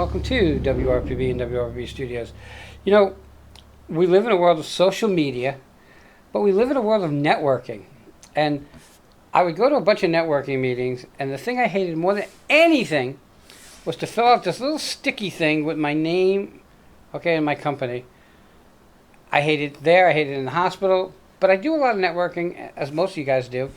welcome to WRPB and WRPB Studios. You know, we live in a world of social media, but we live in a world of networking. And I would go to a bunch of networking meetings, and the thing I hated more than anything was to fill out this little sticky thing with my name, okay, and my company. I hate it there, I hate it in the hospital, but I do a lot of networking, as most of you guys do.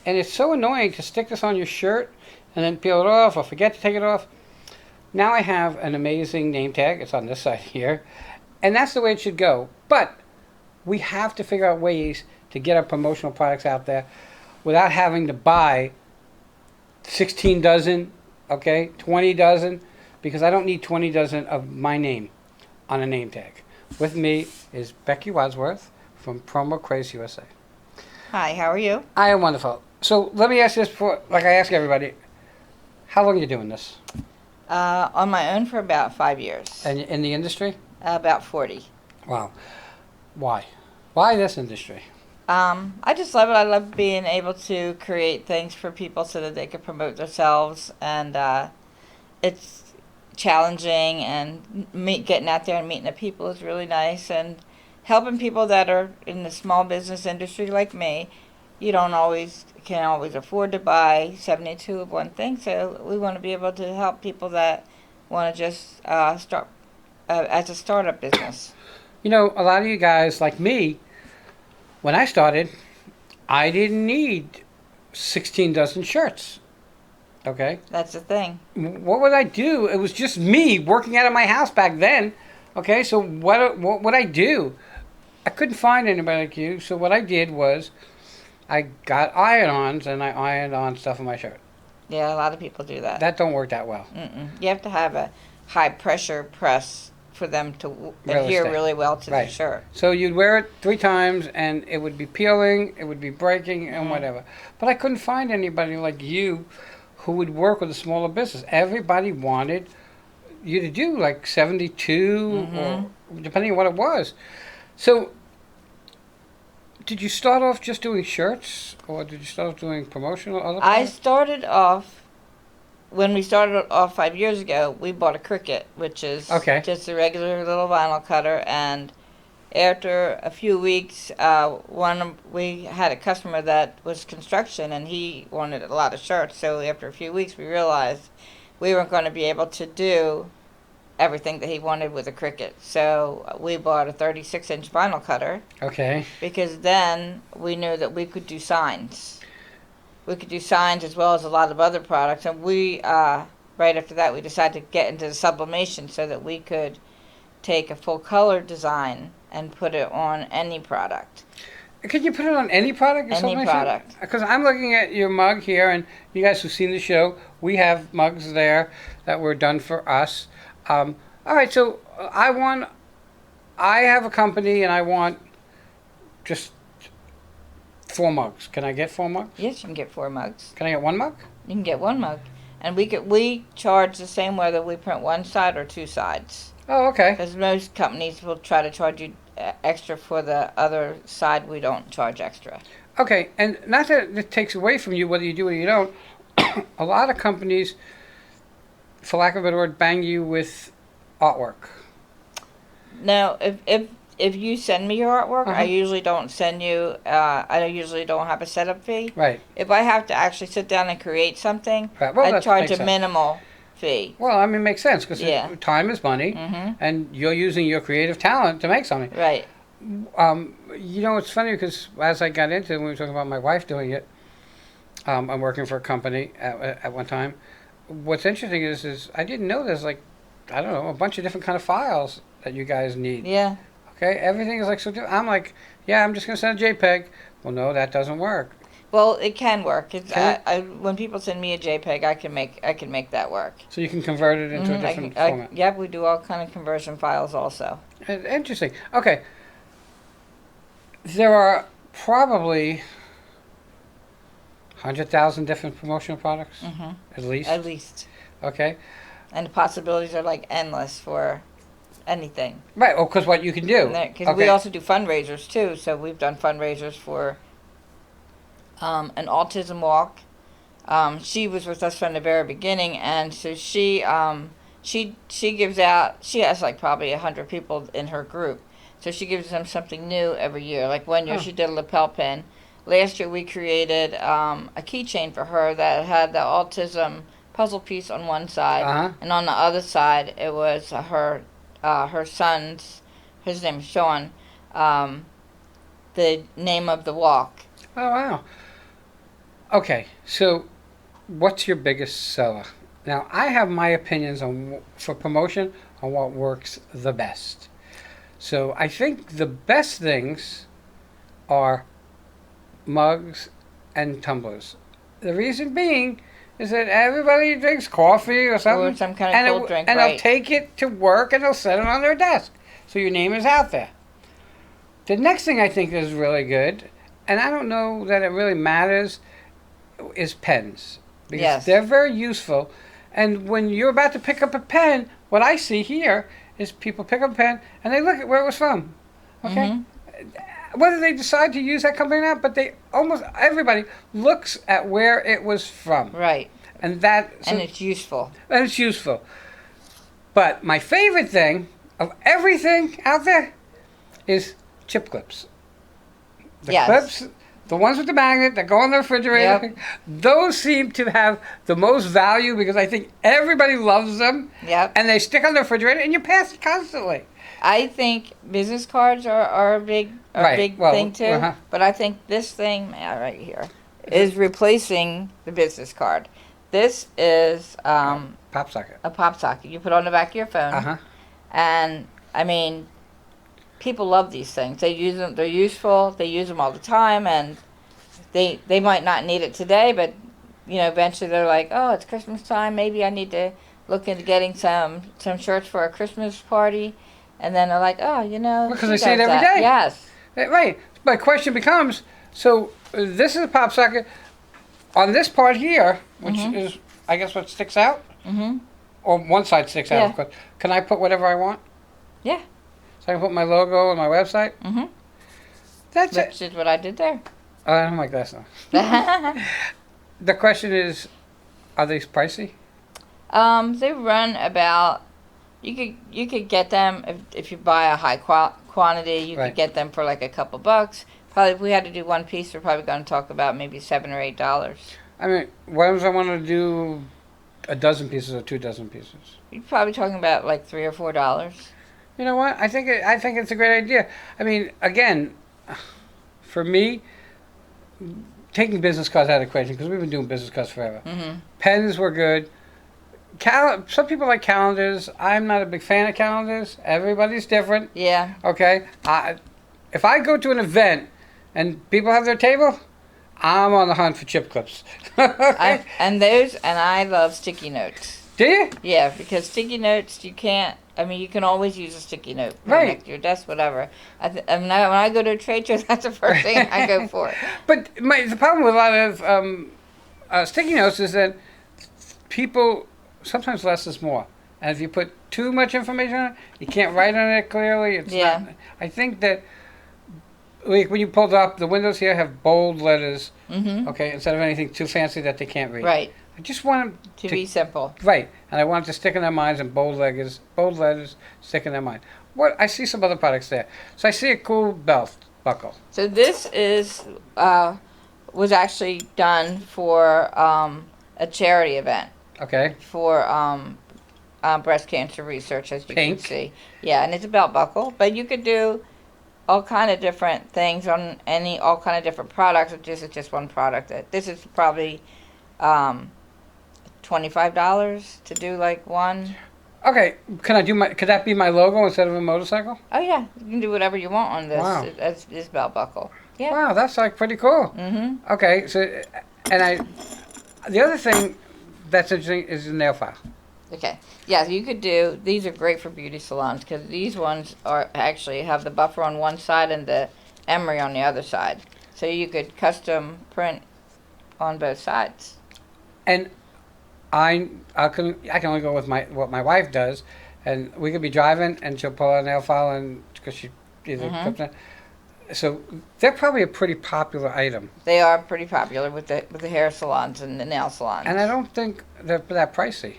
And it's so annoying to stick this on your shirt and then peel it off or forget to take it off. Now I have an amazing name tag. It's on this side here. And that's the way it should go. But we have to figure out ways to get our promotional products out there without having to buy 16 dozen, okay, 20 dozen, because I don't need 20 dozen of my name on a name tag. With me is Becky Wadsworth from Craze USA. Hi, how are you? I am wonderful. So let me ask this before, like I ask everybody, how long are you doing this? On my own for about 5 years. And in the industry? About 40. Wow. Why? Why this industry? I just love it. I love being able to create things for people so that they can promote themselves. And it's challenging, and getting out there and meeting the people is really nice. And helping people that are in the small business industry like me, you can't always afford to buy 72 of one thing. So we want to be able to help people that want to just start as a startup business. You know, a lot of you guys, like me, when I started, I didn't need 16 dozen shirts. Okay? That's the thing. What would I do? It was just me working out of my house back then. Okay, so what would I do? I couldn't find anybody like you, so what I did was I got iron-ons and I ironed on stuff on my shirt. Yeah, a lot of people do that. That don't work that well. You have to have a high-pressure press for them to adhere really well to the shirt. So you'd wear it 3 times and it would be peeling, it would be breaking, and whatever. But I couldn't find anybody like you who would work with a smaller business. Everybody wanted you to do like 72 or depending on what it was. So did you start off just doing shirts, or did you start off doing promotional other products? I started off, when we started off 5 years ago, we bought a Cricut, which is just a regular little vinyl cutter. And after a few weeks, we had a customer that was construction, and he wanted a lot of shirts. So after a few weeks, we realized we weren't going to be able to do everything that he wanted with a Cricut. So we bought a 36-inch vinyl cutter. Okay. Because then we knew that we could do signs. We could do signs as well as a lot of other products. And we, right after that, we decided to get into the sublimation so that we could take a full color design and put it on any product. Could you put it on any product? Any product. Because I'm looking at your mug here, and you guys who've seen the show, we have mugs there that were done for us. All right, so I have a company, and I want just 4 mugs. Can I get 4 mugs? Yes, you can get 4 mugs. Can I get 1 mug? You can get 1 mug. And we charge the same whether we print 1 side or 2 sides. Oh, okay. Because most companies will try to charge you extra for the other side. We don't charge extra. Okay, and not that it takes away from you whether you do or you don't. A lot of companies, for lack of a better word, bang you with artwork. No, if you send me your artwork, I usually don't send you. I usually don't have a setup fee. Right. If I have to actually sit down and create something, right. Well, I charge a minimal fee. Well, I mean, it makes sense because time is money, and you're using your creative talent to make something. Right. You know, it's funny because as I got into it, when we were talking about my wife doing it, I'm working for a company at one time. What's interesting is I didn't know there's like, I don't know, a bunch of different kind of files that you guys need. Yeah. Okay, everything is like so different. I'm like, yeah, I'm just gonna send a JPEG. Well, no, that doesn't work. Well, it can work. When people send me a JPEG, I can make that work. So you can convert it into a different format. Yep, we do all kind of conversion files also. Interesting. Okay. There are probably 100,000 different promotional products, at least. At least. Okay. And the possibilities are like endless for anything. Right. Oh, because what you can do. Because we also do fundraisers too. So we've done fundraisers for an autism walk. She was with us from the very beginning, and so she she gives out. She has like probably 100 people in her group, so she gives them something new every year. Like one year she did a lapel pin. Last year we created a keychain for her that had the autism puzzle piece on one side, and on the other side it was her son's. His name is Sean. The name of the walk. Oh, wow. Okay, so what's your biggest seller? Now, I have my opinions for promotion on what works the best. So I think the best things are mugs and tumblers. The reason being is that everybody drinks coffee or something. Or some kind of cold drink, and right. they'll take it to work and they'll set it on their desk. So your name is out there. The next thing I think is really good, and I don't know that it really matters, is pens. Because they're very useful. And when you're about to pick up a pen, what I see here is people pick up a pen and they look at where it was from. Okay? Whether they decide to use that company or not, but almost everybody looks at where it was from. Right. And it's useful. And it's useful. But my favorite thing of everything out there is chip clips. The clips, the ones with the magnet that go on the refrigerator, those seem to have the most value because I think everybody loves them. Yep. And they stick on the refrigerator and you pass it constantly. I think business cards are a big thing too. But I think this thing right here is replacing the business card. This is pop socket. A pop socket you put on the back of your phone. And I mean, people love these things. They use them. They're useful. They use them all the time, and they might not need it today, but eventually they're like, oh, it's Christmas time. Maybe I need to look into getting some shirts for a Christmas party, and then they're like, oh, because they see it every day. Yes. Right. My question becomes: so this is a pop socket on this part here, which is, I guess, what sticks out. Or one side sticks out, of course. Can I put whatever I want? Yeah. So I can put my logo on my website? That's it. Which is what I did there. Oh, I don't like that now. The question is, are these pricey? They run about, you could get them, if you buy a high quantity, you could get them for like a couple bucks. Probably if we had to do one piece, we're probably going to talk about maybe $7 or $8. I mean, what if I want to do a dozen pieces or 2 dozen pieces? You're probably talking about like $3 or $4. You know what? I think it's a great idea. I mean, again, for me, taking business cards out of the equation, because we've been doing business cards forever. Pens were good. Some people like calendars. I'm not a big fan of calendars. Everybody's different. Yeah. Okay. If I go to an event and people have their table, I'm on the hunt for chip clips. And I love sticky notes. Do you? Yeah, because sticky notes, you can't. I mean, you can always use a sticky note. Right. Your desk, whatever. When I go to a trade show, that's the first thing I go for. But the problem with a lot of sticky notes is that people, sometimes less is more. And if you put too much information on it, you can't write on it clearly. It's not. I think that, like, when you pulled up, the windows here have bold letters, okay, instead of anything too fancy that they can't read. Right. I just want them to be simple. Right. And I want them to stick in their minds and bold letters stick in their mind. I see some other products there. So I see a cool belt buckle. So this was actually done for a charity event. Okay. For breast cancer research, as you Pink. can see. Yeah, and it's a belt buckle, but you could do all kind of different things on all kind of different products. This is just one product. This is probably $25 to do like one. Okay, could that be my logo instead of a motorcycle? Oh yeah, you can do whatever you want on this. Wow. This belt buckle. Yeah. Wow, that's like pretty cool. Okay, so the other thing that's interesting is the nail file. Okay. Yeah, you could do, these are great for beauty salons because these ones actually have the buffer on one side and the emery on the other side. So you could custom print on both sides. And I can only go with what my wife does, and we could be driving and she'll pull out a nail file and because she either clips it. So they're probably a pretty popular item. They are pretty popular with the hair salons and the nail salons. And I don't think they're that pricey.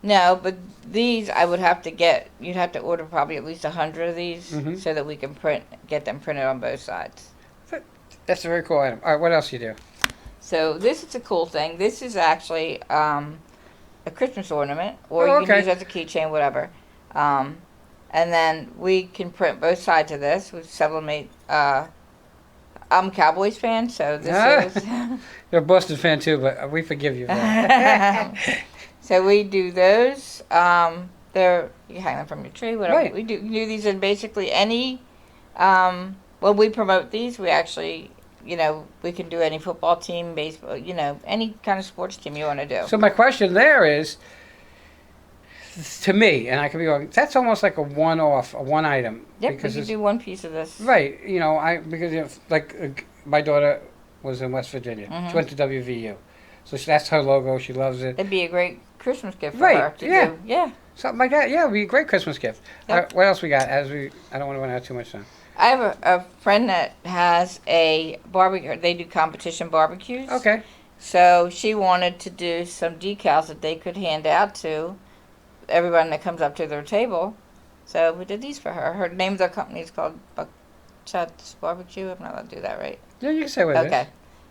No, but these I would have to get. You'd have to order probably at least 100 of these Mhm. so that we can get them printed on both sides. That's a very cool item. All right, what else you do? So this is a cool thing. This is actually a Christmas ornament, or Oh, you can okay. use it as a keychain, whatever. And then we can print both sides of this. We sublimate. I'm a Cowboys fan, so this is. You're a Boston fan too, but we forgive you for that. So we do those. You hang them from your tree, whatever. Right. We do these in basically any. When we promote these, we actually, we can do any football team, baseball, any kind of sports team you want to do. So my question there is, to me, and I could be wrong, that's almost like a one-off, a one item. Yep, we because can it's- do one piece of this. Right, because my daughter was in West Virginia. She Mhm. went to WVU, so that's her logo. She loves it. It'd be a great Christmas gift for Right, her to yeah. do. Yeah. Something like that. Yeah, it'd be a great Christmas gift. Yep. What else we got? I don't want to run out too much time. I have a friend that has a barbecue. They do competition barbecues. Okay. So she wanted to do some decals that they could hand out to everyone that comes up to their table. So we did these for her. Her name of their company is called Buckshot's Barbecue. I'm not allowed to do that, right? Yeah, you can say what it is. Okay.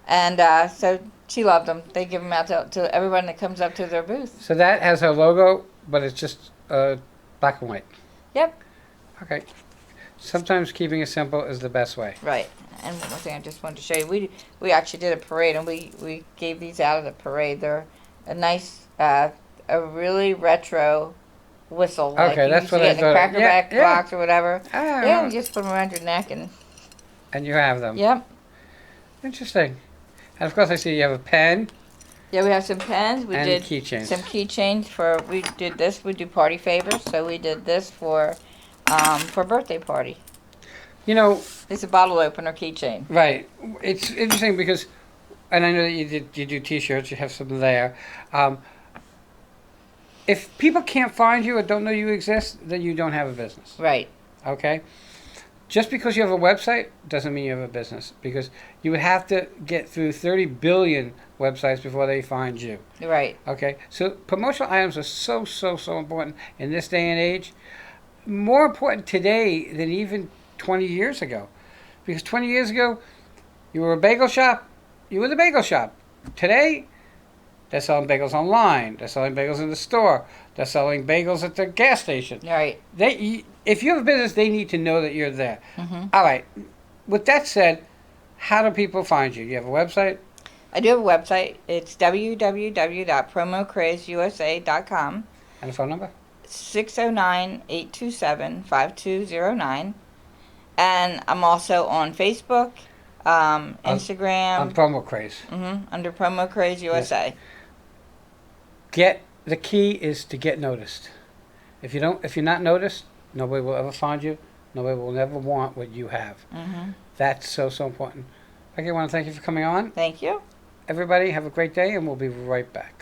And so she loved them. They give them out to everyone that comes up to their booth. So that has her logo, but it's just black and white. Yep. Okay. Sometimes keeping it simple is the best way. Right. And one thing I just wanted to show you, we actually did a parade, and we gave these out at the parade. They're a nice, a really retro whistle. Like Okay, you that's used to what get I in a thought. Crackerback Yeah. box or whatever. Ah, Yeah, you just put them around your neck and. and you have them. Yep. Interesting. And of course, I see you have a pen Yeah, we have some pens. We and did keychains. some keychains for. We did this. We do party favors, so we did this for birthday party. You know, It's a bottle opener keychain. right. It's interesting because, and I know that you do T-shirts. You have some there. If people can't find you or don't know you exist, then you don't have a business. Right. Okay. Just because you have a website doesn't mean you have a business, because you would have to get through 30 billion websites before they find you. Right. Okay, so promotional items are so important in this day and age. More important today than even 20 years ago. Because 20 years ago, you were a bagel shop, you were the bagel shop. Today, they're selling bagels online, they're selling bagels in the store, they're selling bagels at the gas station. Right. If you have a business, they need to know that you're there. Mm-hmm. All right, with that said, how do people find you? You have a website? I do have a website. It's www.promocrazeusa.com. And a phone number? 609-827-5209. And I'm also on Facebook, On Instagram, Promo Craze. under Promo Craze USA. The key is to get noticed. If you're not noticed, nobody will ever find you. Nobody will never want what you have. Mm-hmm. That's so important. Okay, I want to thank you for coming on. Thank you. Everybody, have a great day, and we'll be right back.